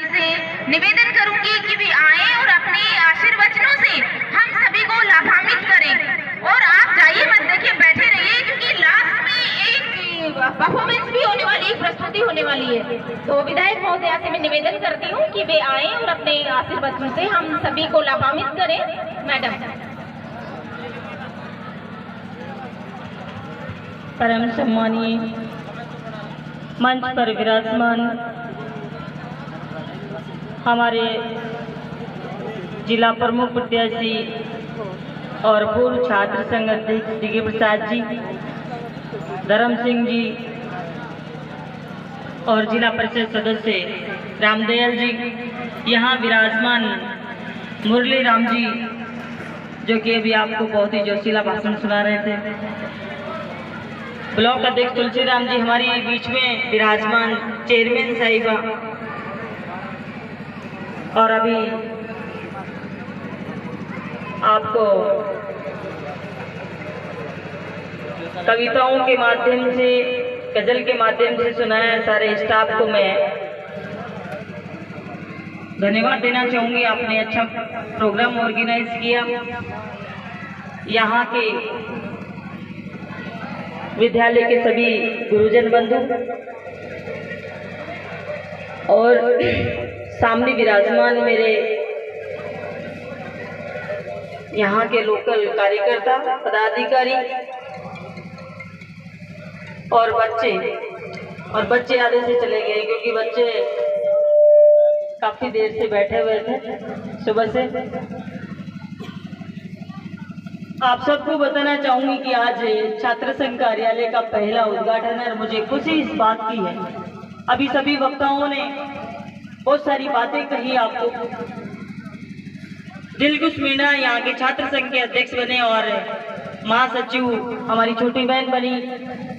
जी से निवेदन करूंगी कि वे आए और अपने आशीर्वचनों से हम सभी को लाभान्वित करें। और आप जाइए मत, देखिए, बैठे रहिए, क्योंकि लास्ट में एक परफॉर्मेंस भी होने वाली है, प्रस्तुति होने वाली है। तो विधायक महोदया से मैं निवेदन करती हूँ कि वे आए और अपने आशीर्वचनों से हम सभी को लाभान्वित करें। मैडम। परम सम्मानीय मंच पर विराजमान हमारे जिला प्रमुख प्रत्याशी और पूर्व छात्र संघ अध्यक्ष डी के प्रसाद जी, धर्म सिंह जी और जिला परिषद सदस्य रामदयाल जी, यहाँ विराजमान मुरली राम जी जो कि अभी आपको बहुत ही जोशीला भाषण सुना रहे थे, ब्लॉक अध्यक्ष तुलसीराम जी हमारी बीच में विराजमान, चेयरमैन साहिबा, और अभी आपको कविताओं के माध्यम से, गजल के माध्यम से सुनाया सारे स्टाफ को मैं धन्यवाद देना चाहूँगी। आपने अच्छा प्रोग्राम ऑर्गेनाइज किया। यहाँ के विद्यालय के सभी गुरुजन बंधु और सामने विराजमान मेरे यहाँ के लोकल कार्यकर्ता, पदाधिकारी और बच्चे आधे से चले गए क्योंकि बच्चे काफी देर से बैठे हुए थे सुबह से। आप सबको बताना चाहूंगी कि आज छात्र संघ कार्यालय का पहला उद्घाटन है और मुझे खुशी इस बात की है। अभी सभी वक्ताओं ने बहुत सारी बातें कही, आपको दिल खुश मीना यहाँ के छात्र संघ के अध्यक्ष बने और महासचिव हमारी छोटी बहन बनी,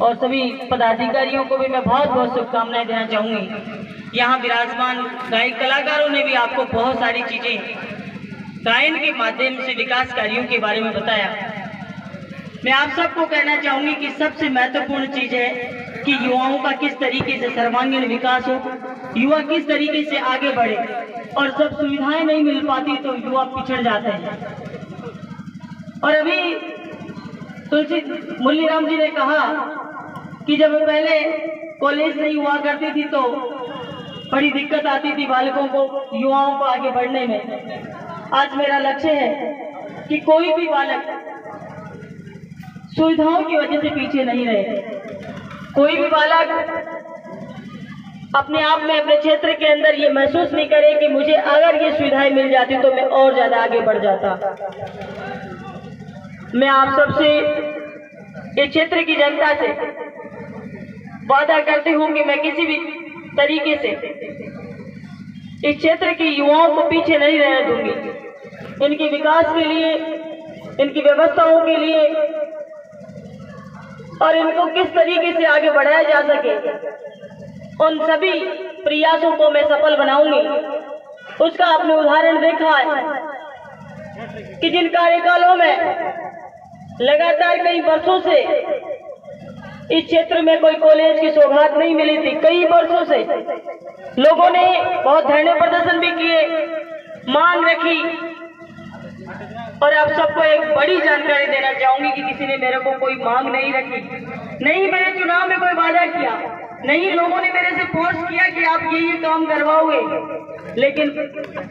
और सभी पदाधिकारियों को भी मैं बहुत बहुत शुभकामनाएं देना चाहूंगी। यहाँ विराजमान गायक कलाकारों ने भी आपको बहुत सारी चीजें गायन के माध्यम से विकास कार्यों के बारे में बताया। मैं आप सबको कहना चाहूंगी कि सबसे महत्वपूर्ण चीज है कि युवाओं का किस तरीके से सर्वांगीण विकास हो, युवा किस तरीके से आगे बढ़े, और जब सुविधाएं नहीं मिल पाती तो युवा पिछड़ जाते हैं। और अभी मुरली राम जी ने कहा कि जब पहले कॉलेज नहीं हुआ करती थी तो बड़ी दिक्कत आती थी बालकों को, युवाओं को आगे बढ़ने में। आज मेरा लक्ष्य है कि कोई भी बालक सुविधाओं की वजह से पीछे नहीं रहे। कोई भी बालक अपने आप में, अपने क्षेत्र के अंदर ये महसूस नहीं करे कि मुझे अगर ये सुविधाएं मिल जाती तो मैं और ज्यादा आगे बढ़ जाता। मैं आप सबसे, इस क्षेत्र की जनता से वादा करती हूँ कि मैं किसी भी तरीके से इस क्षेत्र के युवाओं को पीछे नहीं रहने दूंगी। इनके विकास के लिए, इनकी व्यवस्थाओं के लिए और इनको किस तरीके से आगे बढ़ाया जा सके, उन सभी प्रयासों को मैं सफल बनाऊंगी। उसका आपने उदाहरण देखा है कि जिन कार्यकालों में लगातार कई वर्षों से इस क्षेत्र में कोई कॉलेज की सौगात नहीं मिली थी, कई वर्षों से लोगों ने बहुत धरने प्रदर्शन भी किए, मांग रखी। और आप सबको एक बड़ी जानकारी देना चाहूंगी कि किसी ने मेरे को कोई मांग नहीं रखी, नहीं मेरे चुनाव में कोई वादा किया, नहीं लोगों ने मेरे से फोर्स किया कि आप ये काम करवाओगे, लेकिन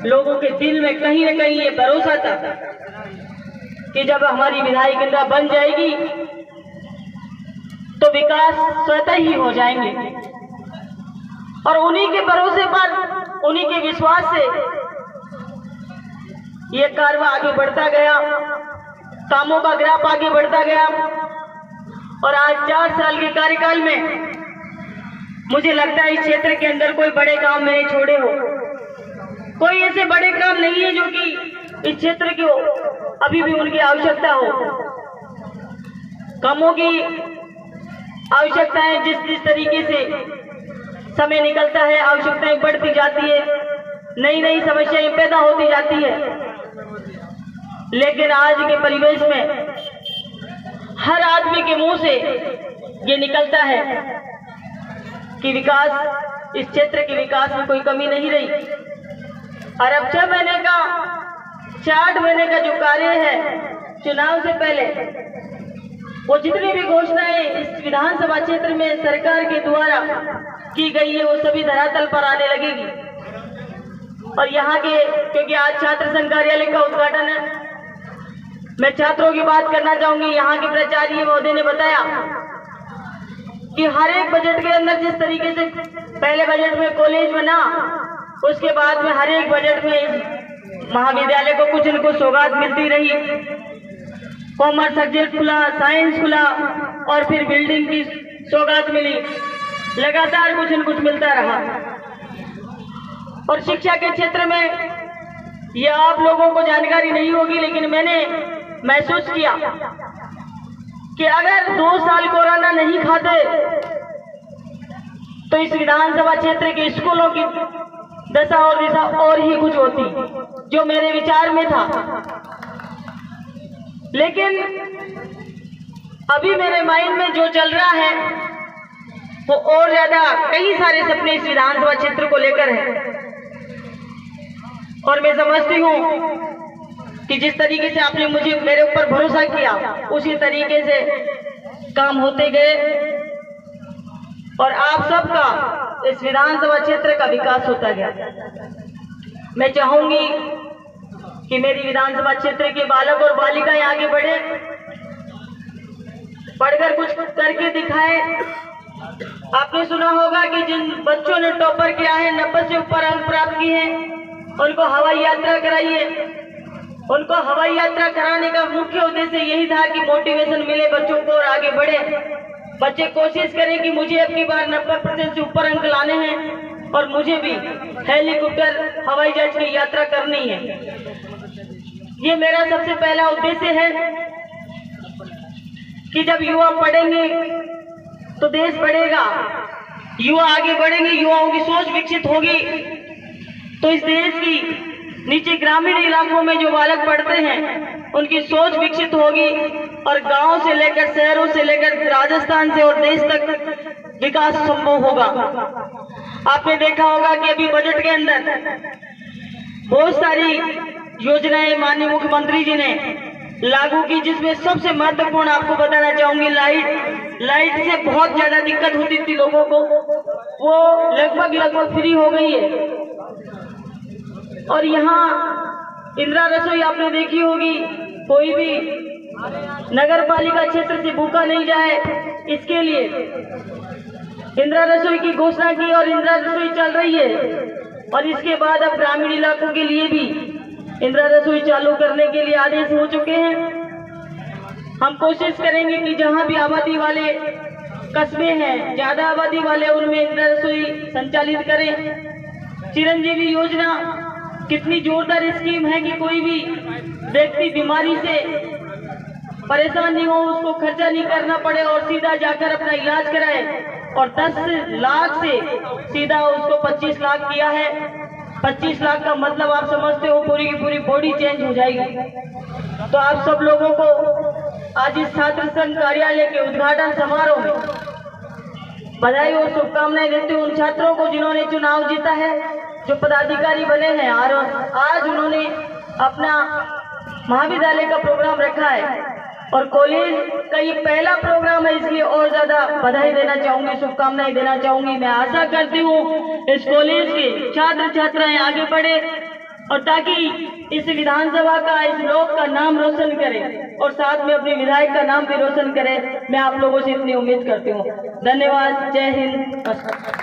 लोगों के दिल में कहीं न कहीं ये भरोसा था कि जब हमारी विधायक इंदिरा बन जाएगी तो विकास स्वतः ही हो जाएंगे। और उन्हीं के भरोसे पर, उन्हीं के विश्वास से ये कारवा आगे बढ़ता गया, कामों का ग्राफ आगे बढ़ता गया। और आज 4 साल के कार्यकाल में मुझे लगता है इस क्षेत्र के अंदर कोई बड़े काम मैंने छोड़े हो। कोई ऐसे बड़े काम नहीं है जो कि इस क्षेत्र को अभी भी उनकी आवश्यकता हो। कामों की आवश्यकताएं जिस तरीके से समय निकलता है, आवश्यकताएं बढ़ती जाती है, नई नई समस्याएं पैदा होती जाती है। लेकिन आज के परिवेश में हर आदमी के मुंह से ये निकलता है कि विकास इस क्षेत्र के विकास में कोई कमी नहीं रही। और अब 6 महीने का 8 महीने का जो कार्य है चुनाव से पहले, वो जितनी भी घोषणाएं इस विधानसभा क्षेत्र में सरकार के द्वारा की गई है वो सभी धरातल पर आने लगेगी। और यहाँ के, क्योंकि आज छात्र संघ कार्यालय का उद्घाटन है, मैं छात्रों की बात करना चाहूंगी। यहाँ के प्राचार्य महोदय ने बताया कि हर एक बजट के अंदर जिस तरीके से पहले बजट में कॉलेज बना, उसके बाद में हर एक बजट में इस महाविद्यालय को कुछ न कुछ सौगात मिलती रही। कॉमर्स सब्जेक्ट खुला, साइंस खुला और फिर बिल्डिंग की सौगात मिली, लगातार कुछ न कुछ मिलता रहा। और शिक्षा के क्षेत्र में ये आप लोगों को जानकारी नहीं होगी, लेकिन मैंने महसूस किया कि अगर 2 साल कोरोना नहीं खाते तो इस विधानसभा क्षेत्र के स्कूलों की दशा और दिशा और ही कुछ होती, जो मेरे विचार में था। लेकिन अभी मेरे माइंड में जो चल रहा है वो और ज्यादा कई सारे सपने इस विधानसभा क्षेत्र को लेकर है। और मैं समझती हूँ कि जिस तरीके से आपने मुझे मेरे ऊपर भरोसा किया, उसी तरीके से काम होते गए और आप सबका इस विधानसभा क्षेत्र का विकास होता गया। मैं चाहूंगी कि मेरी विधानसभा क्षेत्र के बालक और बालिकाएं आगे बढ़े, पढ़कर कुछ करके दिखाए। आपने सुना होगा कि जिन बच्चों ने टॉपर किया है, 90 से ऊपर अंक प्राप्त किए हैं, उनको हवाई यात्रा कराइए। उनको हवाई यात्रा कराने का मुख्य उद्देश्य यही था कि मोटिवेशन मिले बच्चों को और आगे बढ़े। बच्चे कोशिश करें कि मुझे अपनी बार 90% से ऊपर अंक लाने हैं और मुझे भी हेलीकॉप्टर हवाई जहाज की यात्रा करनी है। ये मेरा सबसे पहला उद्देश्य है कि जब युवा पढ़ेंगे तो देश बढ़ेगा, युवा आगे बढ़ेंगे, युवाओं की सोच विकसित होगी तो इस देश की नीचे ग्रामीण इलाकों में जो बालक पढ़ते हैं उनकी सोच विकसित होगी और गांव से लेकर शहरों से लेकर राजस्थान से और देश तक विकास संभव होगा। आपने देखा होगा कि अभी बजट के अंदर बहुत सारी योजनाएं माननीय मुख्यमंत्री जी ने लागू की, जिसमें सबसे महत्वपूर्ण आपको बताना चाहूंगी लाइट से बहुत ज्यादा दिक्कत होती थी लोगों को, वो लगभग फ्री हो गई है। और यहाँ इंदिरा रसोई आपने देखी होगी, कोई भी नगर पालिका क्षेत्र से भूखा नहीं जाए, इसके लिए इंदिरा रसोई की घोषणा की और इंदिरा रसोई चल रही है। और इसके बाद अब ग्रामीण इलाकों के लिए भी इंदिरा रसोई चालू करने के लिए आदेश हो चुके हैं। हम कोशिश करेंगे कि जहां भी आबादी वाले कस्बे हैं, ज्यादा आबादी वाले, उनमें इंदिरा रसोई संचालित करें। चिरंजीवी योजना कितनी जोरदार स्कीम है कि कोई भी व्यक्ति बीमारी से परेशान नहीं हो, उसको खर्चा नहीं करना पड़े और सीधा जाकर अपना इलाज कराए। और 10 लाख से सीधा उसको 25 लाख किया है। 25 लाख का मतलब आप समझते हो पूरी की पूरी बॉडी चेंज हो जाएगी। तो आप सब लोगों को आज इस छात्र संघ कार्यालय के उद्घाटन समारोह में बधाई और शुभकामनाएं देते हुए उन छात्रों को जिन्होंने चुनाव जीता है, जो पदाधिकारी बने हैं और आज उन्होंने अपना महाविद्यालय का प्रोग्राम रखा है और कॉलेज का ये पहला प्रोग्राम है, इसलिए और ज्यादा बधाई देना चाहूंगी, शुभकामनाएं देना चाहूंगी। मैं आशा करती हूँ इस कॉलेज के छात्र छात्राएं आगे बढ़े और ताकि इस विधानसभा का, इस ब्लॉक का नाम रोशन करें और साथ में अपने विधायक का नाम भी रोशन करें। मैं आप लोगों से इतनी उम्मीद करती हूँ। धन्यवाद। जय हिंद।